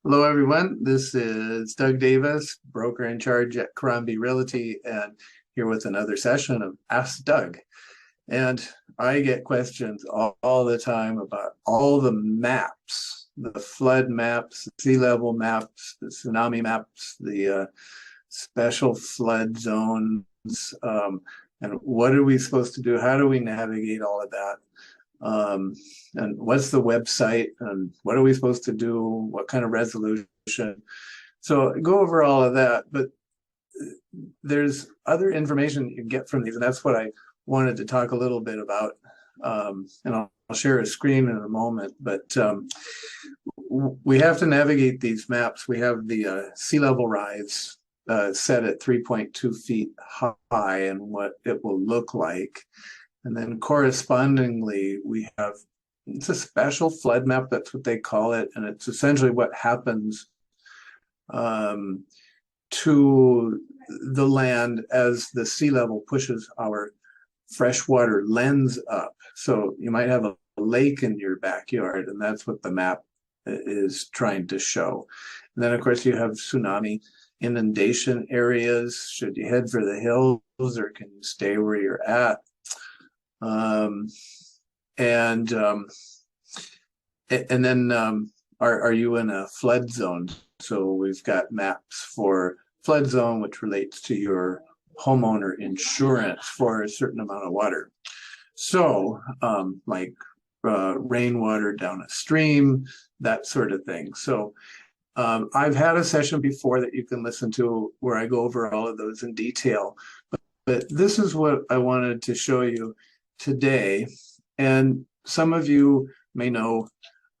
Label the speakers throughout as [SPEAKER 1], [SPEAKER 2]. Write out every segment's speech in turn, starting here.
[SPEAKER 1] Hello, everyone. This is Doug Davis, broker in charge at Crombie Realty, and here with another session of Ask Doug. And I get questions all the time about all the maps, the flood maps, the sea level maps, the tsunami maps, the special flood zones, and what are we supposed to do? How do we navigate all of that? um, and what's the website and what are we supposed to do? What kind of resolution? So go over all of that, but there's other information you can get from these, and that's what I wanted to talk a little bit about. And I'll share a screen in a moment, but we have to navigate these maps. We have the sea level rise set at 3.2 feet high and what it will look like. And then correspondingly, we have, it's a special flood map, that's what they call it. And it's essentially what happens to the land as the sea level pushes our freshwater lens up. So you might have a lake in your backyard, and that's what the map is trying to show. And then, of course, you have tsunami inundation areas. Should you head for the hills or can you stay where you're at? And then are you in a flood zone? So we've got maps for flood zone, which relates to your homeowner insurance for a certain amount of water. So like rainwater down a stream, that sort of thing. So I've had a session before that you can listen to where I go over all of those in detail, but this is what I wanted to show you today. And some of you may know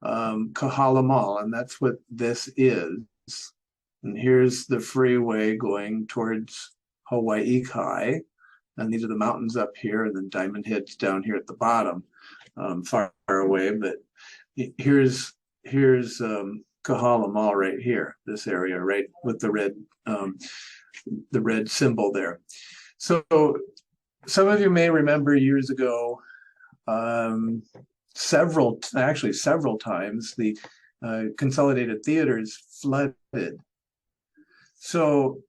[SPEAKER 1] Kahala Mall, and that's what this is. And here's the freeway going towards Hawaii Kai. And these are the mountains up here, and then Diamond Head's down here at the bottom, far away. But here's Kahala Mall right here, this area, right with the red symbol there. So some of you may remember years ago, several times, the Consolidated Theaters flooded. So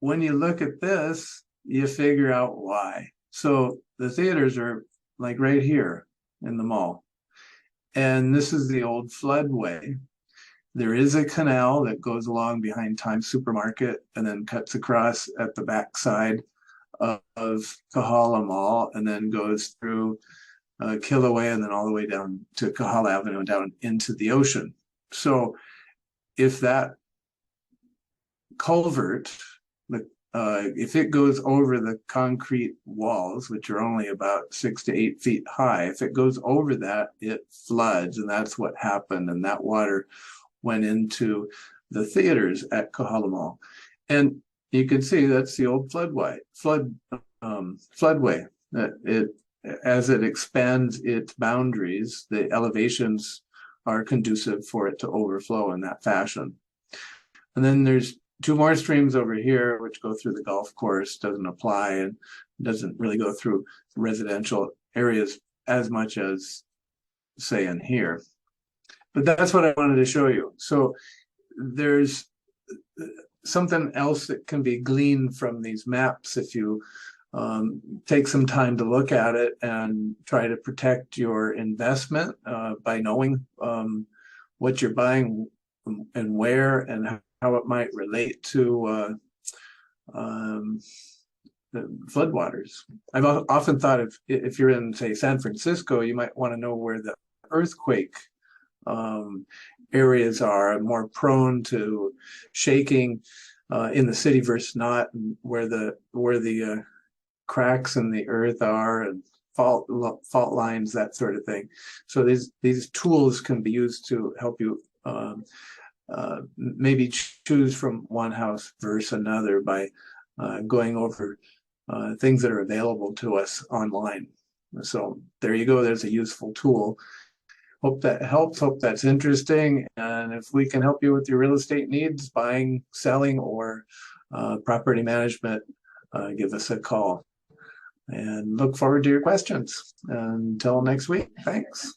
[SPEAKER 1] when you look at this, you figure out why. So the theaters are like right here in the mall. And this is the old floodway. There is a canal that goes along behind Times Supermarket and then cuts across at the backside of Kahala Mall and then goes through Kilauea and then all the way down to Kahala Avenue and down into the ocean. So if that culvert, if it goes over the concrete walls, which are only about 6 to 8 feet high, if it goes over that, it floods, and that's what happened. And that water went into the theaters at Kahala Mall. And you can see that's the old floodway. As it expands its boundaries, the elevations are conducive for it to overflow in that fashion. And then there's two more streams over here, which go through the golf course, doesn't apply and doesn't really go through residential areas as much as, say, in here. But that's what I wanted to show you. So there's something else that can be gleaned from these maps if you take some time to look at it and try to protect your investment by knowing what you're buying and where and how it might relate to the floodwaters. I've often thought if you're in, say, San Francisco, you might want to know where the earthquake areas are more prone to shaking in the city versus not, and where the cracks in the earth are and fault lines, that sort of thing. So these tools can be used to help you maybe choose from one house versus another by going over things that are available to us online. So there you go. There's a useful tool. Hope that helps. Hope that's interesting. And if we can help you with your real estate needs, buying, selling, or property management, give us a call. And look forward to your questions. Until next week, thanks.